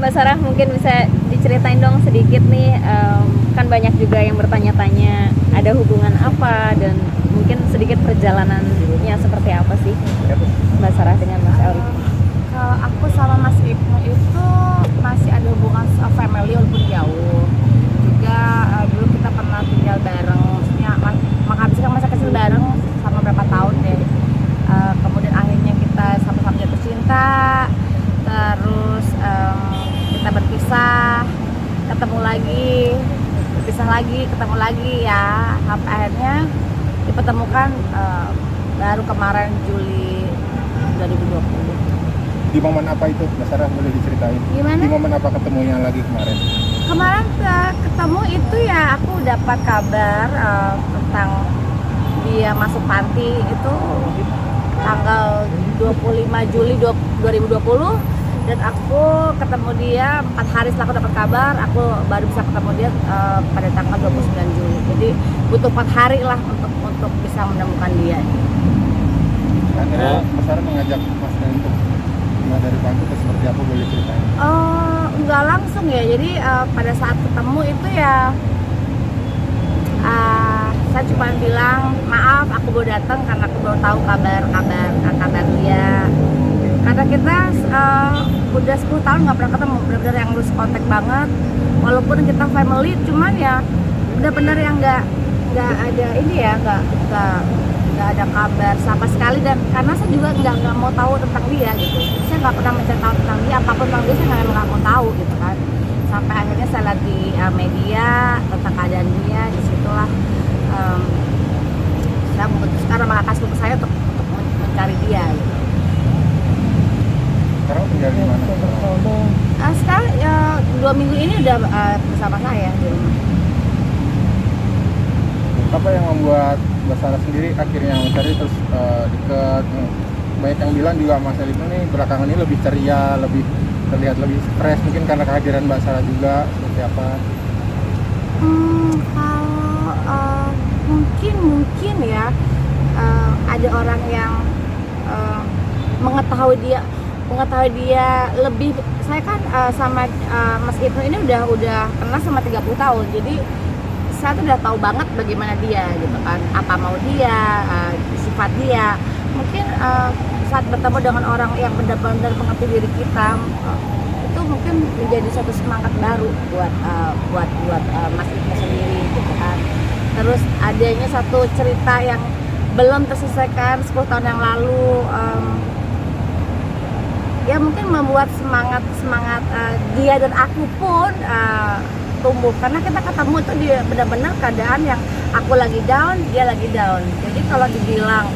Mbak Sarah mungkin bisa diceritain dong sedikit nih, kan banyak juga yang bertanya-tanya ada hubungan apa dan mungkin sedikit perjalanannya seperti apa sih Mbak Sarah dengan Mas Elri? Kalau aku sama Mas Ibnu itu masih ada hubungan family walaupun jauh. Juga dulu kita pernah tinggal bareng, maksudnya menghabiskan masa kecil bareng sama berapa tahun deh. Kemudian akhirnya kita sama-sama jatuh cinta, terus kita berpisah, ketemu lagi, berpisah lagi, ketemu lagi ya, sampai akhirnya dipertemukan baru kemarin Juli 2020. Di momen apa itu, Mbak Sarah, boleh diceritain? Gimana? Di momen apa ketemunya lagi kemarin? Kemarin ketemu itu ya aku dapat kabar tentang dia masuk panti itu tanggal 25 Juli 2020 dan aku ketemu dia 4 hari setelah aku dapat kabar, aku baru bisa ketemu dia pada tanggal 29 Juli. Jadi butuh 4 hari lah untuk bisa menemukan dia. Akhirnya Mbak Sarah mengajak Mas untuk keluar dari panti itu seperti apa, boleh ceritain? Nggak langsung ya, jadi pada saat ketemu itu ya saya cuma bilang maaf aku baru datang karena aku baru tahu kabar dia, karena kita udah 10 tahun nggak pernah ketemu, benar-benar yang lose contact banget walaupun kita family, cuman ya benar-benar yang nggak ada ini ya, nggak ada kabar sama sekali. Dan karena saya juga nggak mau tahu tentang dia gitu, saya nggak pernah mencari tahu tentang dia, apapun tentang dia saya nggak mau tahu gitu kan. Sampai akhirnya saya lihat di media tentang keadaan dia, disitulah saya memutuskan sama kakak sepupu saya untuk mencari dia gitu. Sekarang tinggal di mana? Sekarang 2 minggu ini udah bersama saya di rumah. Apa yang membuat Mbak Sarah sendiri akhirnya mencari terus dekat? Banyak yang bilang juga Mas Elri ini belakangan ini lebih ceria, lebih terlihat lebih stres, mungkin karena kehadiran Mbak Sarah juga, seperti apa? Kalau mungkin ya ada orang yang mengetahui dia lebih. Saya kan sama Mas Ibnu ini udah kenal sama 30 tahun, jadi saya tuh udah tahu banget bagaimana dia gitu kan, apa mau dia, sifat dia. Mungkin saat bertemu dengan orang yang benar-benar mengerti diri kita, itu mungkin menjadi suatu semangat baru buat Mas Ibnu sendiri gitu kan. Terus adanya satu cerita yang belum terselesaikan 10 tahun yang lalu, ya mungkin membuat semangat dia dan aku pun tumbuh, karena kita ketemu tuh dia benar-benar keadaan yang aku lagi down, dia lagi down. Jadi kalau dibilang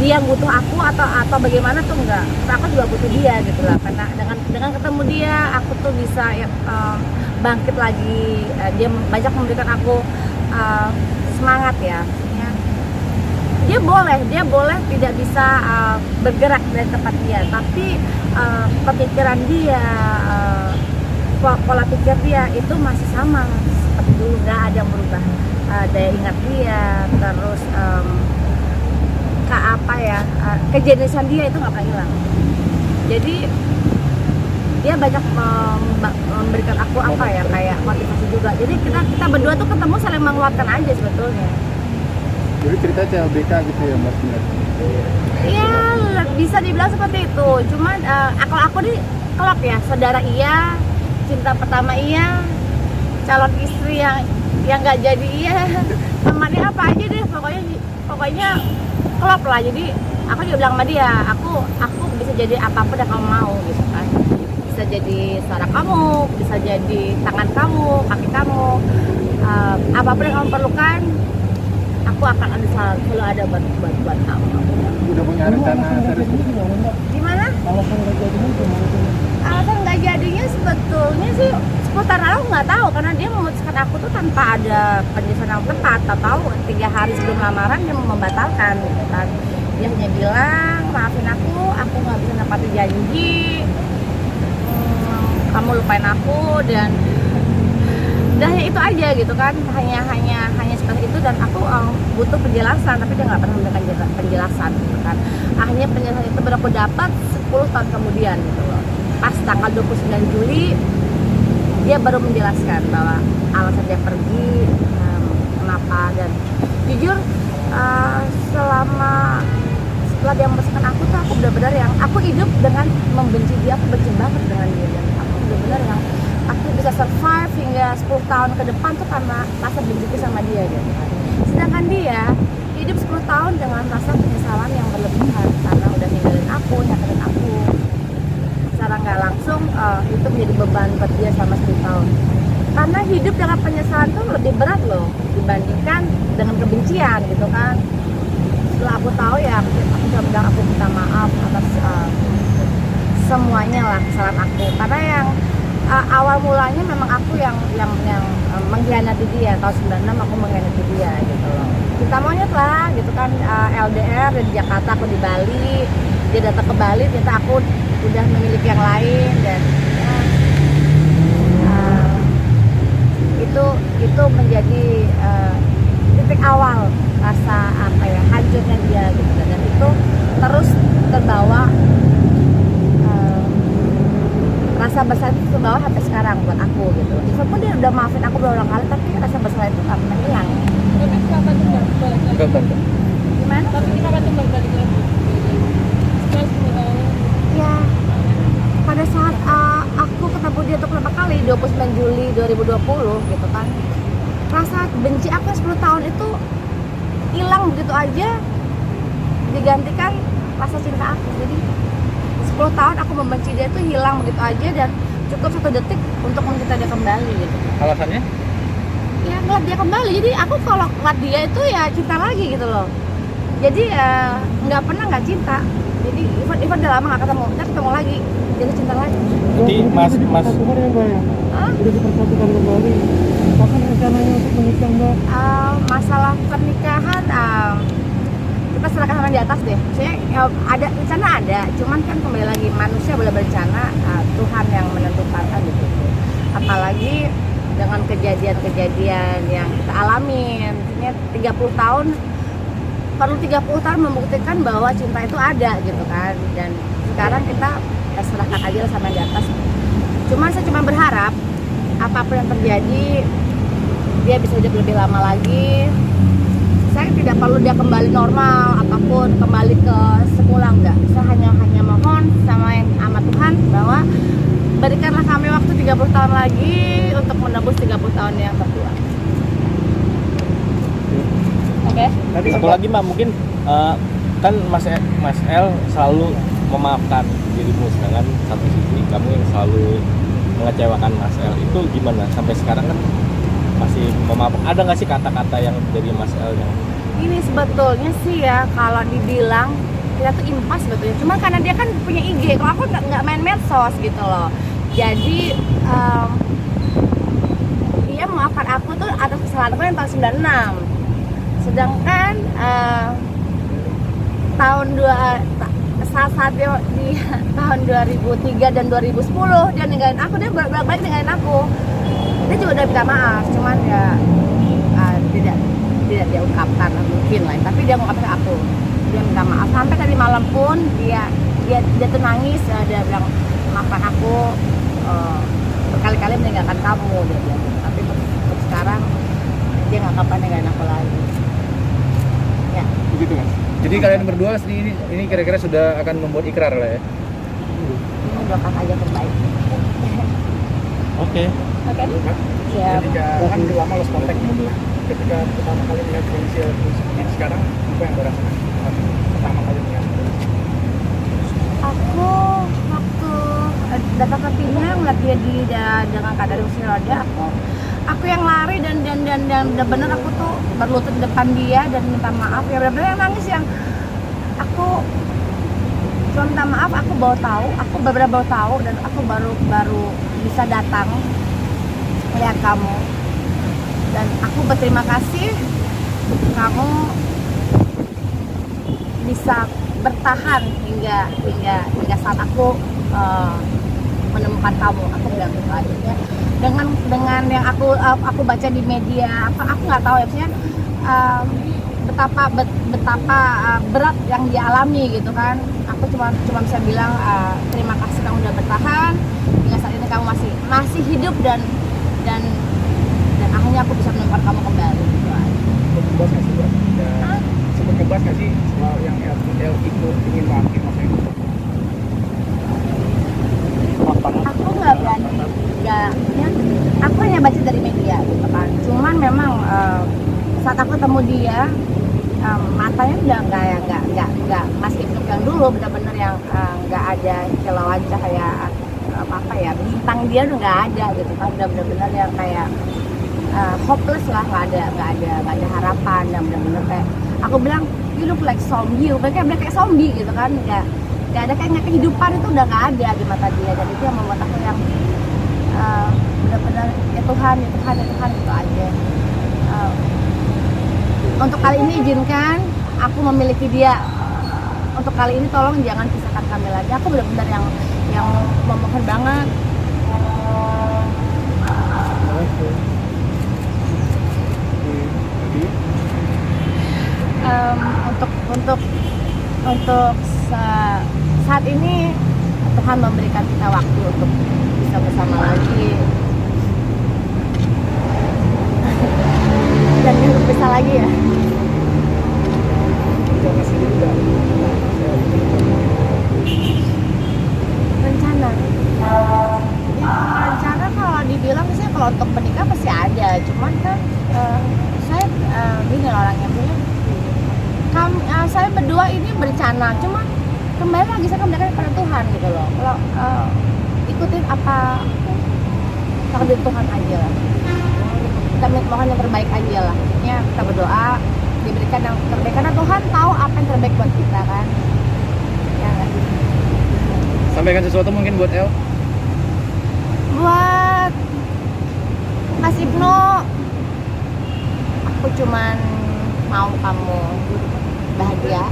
dia butuh aku atau bagaimana tuh enggak, aku juga butuh dia gitu lah. Karena dengan ketemu dia aku tuh bisa bangkit lagi. Dia banyak memberikan aku semangat ya. Dia boleh tidak bisa bergerak dari tempat dia, tapi pemikiran dia, pola pikir dia itu masih sama seperti dulu, nggak ada yang berubah. Daya ingat dia, terus kejeniusan dia itu nggak pernah hilang. Jadi dia banyak memberikan aku kayak motivasi juga. Jadi kita berdua tuh ketemu saling menguatkan aja sebetulnya. Jadi cerita CLBK gitu ya Mbak Sarah? Iya, bisa dibilang seperti itu. Cuman kalau aku nih kelop ya, saudara iya, cinta pertama iya, calon istri yang nggak jadi iya, temannya apa aja deh, pokoknya kelop lah. Jadi aku juga bilang sama dia, aku bisa jadi apapun yang kamu mau gitu kan. Bisa jadi suara kamu, bisa jadi tangan kamu, kaki kamu, apapun yang kamu perlukan, aku akan selalu ada buat kamu. Udah punya rencana serius? Gimana? Alasan nggak jadinya sebetulnya sih seputar aku nggak tahu, karena dia memutuskan aku tuh tanpa ada penjelasan yang tepat. Tahu 3 hari sebelum lamaran dia mau membatalkan gitu kan. Dia hanya bilang maafin aku nggak bisa nepati janji, kamu lupain aku, dan hanya itu aja gitu kan, hanya seperti itu, dan aku butuh penjelasan, tapi dia nggak pernah memberikan penjelasan gitu kan. Akhirnya penjelasan itu baru aku dapat 10 tahun kemudian gitu loh, pas tanggal 29 Juli dia baru menjelaskan bahwa alasan dia pergi kenapa. Dan jujur setelah dia membesarkan aku tuh, aku benar-benar yang aku hidup dengan membenci dia, aku benci banget dengan dia, dan aku benar-benar yang aku bisa survive hingga 10 tahun ke depan tuh karena rasa benciku sama dia gitu kan. Sedangkan dia hidup 10 tahun dengan rasa penyesalan yang berlebihan karena udah ninggalin aku, nyakitin aku. Secara nggak langsung itu menjadi beban buat dia selama 10 tahun. Karena hidup dengan penyesalan tuh lebih berat loh dibandingkan dengan kebencian gitu kan. Setelah aku tahu ya, aku bilang aku minta maaf atas semuanya lah kesalahan aku. Karena yang awal mulanya memang aku yang mengkhianati dia. Tahun 96 aku mengkhianati dia gitu loh. Kita monyet lah gitu kan, LDR dari Jakarta, aku di Bali, dia datang ke Bali, ternyata aku udah memiliki yang lain, dan itu menjadi titik awal rasa hancurnya dia gitu, dan itu terus terbawa, rasa bersalah itu terbawa sampai sekarang buat aku gitu. Meskipun dia udah maafin aku berulang kali, tapi rasa bersalah itu nggak pernah hilang. Tapi kenapa tuh balik lagi? Gimana? Tapi kenapa tuh balik lagi? Stres Ya, pada saat aku ketemu dia untuk pertama kali 29 Juli 2020 gitu kan, rasa benci aku 10 tahun itu hilang begitu aja, digantikan rasa cinta aku. Jadi 10 tahun aku membenci dia itu hilang begitu aja, dan cukup 1 detik untuk mencintai dia kembali gitu. Alasannya? Ya ngeliat dia kembali, jadi aku kalau ngeliat dia itu ya cinta lagi gitu loh. Jadi nggak pernah nggak cinta. Jadi Ivan udah lama nggak ketemu, kita ketemu lagi, jadi cinta lagi. Jadi mas Hah? udah dipersatukan kembali. Kapan rencananya untuk menikah, Mbak? Masalah pernikahan kita serahkan sama di atas deh. Maksudnya ada rencana, ada, cuman kan kembali lagi manusia boleh berencana, Tuhan yang menentukan gitu. Apalagi dengan kejadian-kejadian yang kita alamin, artinya 30 tahun, perlu 30 tahun membuktikan bahwa cinta itu ada gitu kan. Dan sekarang kita serahkan aja sama di atas. Saya cuma berharap apapun yang terjadi, dia bisa hidup lebih lama lagi. Saya tidak perlu dia kembali normal ataupun kembali ke semula, enggak. Saya hanya mohon sama Tuhan bahwa berikanlah kami waktu 30 tahun lagi untuk menebus 30 tahun yang tertua. Oke. Satu lagi Mbak, mungkin kan Mas El selalu memaafkan dirimu, sedangkan satu sisi kamu yang selalu mengecewakan Mas El. Itu gimana sampai sekarang kan masih memaafkan? Ada nggak sih kata-kata yang dari Mas El yang Ini sebetulnya sih ya, kalau dibilang kita tuh impas sebetulnya. Cuma karena dia kan punya IG, kalau aku nggak main medsos gitu loh. Jadi dia memaafkan aku tuh atas kesalahan aku yang tahun 96. Sedangkan saat dia di tahun 2003 dan 2010 dia ninggalin aku, dia balik ninggalin aku. Dia juga udah minta maaf, cuman ya tidak dia ungkapkan mungkin lah, tapi dia ngungkapin ke aku, dia minta maaf. Sampai tadi malam pun dia tuh nangis, dia bilang maafkan aku, berkali-kali meninggalkan kamu, dia bilang. Tapi untuk sekarang dia nggak kapan ninggalin aku lagi. Ya. Begitu Mas. Jadi kalian berdua ini kira-kira sudah akan membuat ikrar lah ya? Ini doakan aja terbaik. Oke. Oke. Siap. Ketika kan udah lama lost contact nih. Ketika pertama kali melihat Indonesia seperti sekarang, apa yang dirasakan pertama kali melihat? Aku waktu datang ke Pina ngeliat dia dengan keadaan kursi roda, aku yang lari dan benar aku tuh berlutut di depan dia dan minta maaf. Ya benar-benar yang nangis, yang aku cuma minta maaf. Aku baru tahu dan aku baru bisa datang melihat kamu, dan aku berterima kasih kamu bisa bertahan hingga saat aku menemukan kamu. Aku bilang gitu aja ya. Dengan yang aku baca di media, aku nggak tahu ya, maksudnya betapa berat yang dialami gitu kan. Aku cuma bisa bilang terima kasih kamu udah bertahan hingga saat ini, kamu masih hidup dan akhirnya aku bisa menemukan kamu kembali gitu aja. Sempat ngebahas nggak sih, Bang? Sempat ngebahas nggak sih soal yang El itu ingin maafin Mas El? Aku nggak berani, ya aku hanya baca dari media gitu kan. Cuman memang saat aku ketemu dia, matanya udah nggak masih hidup yang dulu, benar-benar yang nggak ada kilauan cahaya apa ya, bintang dia udah nggak ada gitu kan, udah benar-benar yang kayak hopeless lah, nggak ada harapan, dan benar-benar kayak aku bilang you look like zombie, mereka kayak zombie gitu kan, nggak ada kayaknya kehidupan itu udah nggak ada di mata dia, dan itu yang membuat aku yang benar-benar ya Tuhan itu aja. Untuk kali ini izinkan aku memiliki dia. Untuk kali ini tolong jangan pisahkan kami lagi. Aku benar-benar yang memohon banget. Untuk saat ini Tuhan memberikan kita waktu untuk bisa bersama lagi dan hidup bisa lagi ya. Rencana kalau dibilang sih kalau untuk menikah pasti ada, cuman kan saya gini loh orangnya, saya berdua ini berencana, cuma kembali lagi saya kembalikan kepada Tuhan gitu loh. Kalau ikutin apa takdir Tuhan aja lah, kita mohon yang terbaik aja lah, ya kita berdoa diberikan yang terbaik karena Tuhan tahu apa yang terbaik buat kita kan ya kan? Sampaikan sesuatu mungkin buat El. Buat Mas Ibnu, aku cuman mau kamu bahagia.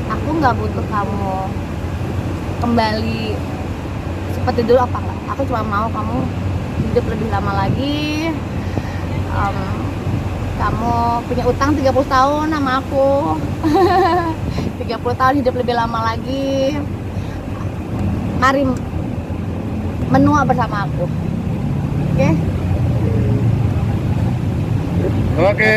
Aku nggak butuh kamu kembali seperti dulu apa enggak. Aku cuma mau kamu hidup lebih lama lagi. Kamu punya utang 30 tahun sama aku. 30 tahun hidup lebih lama lagi. Mari menua bersama aku. Oke? Oke.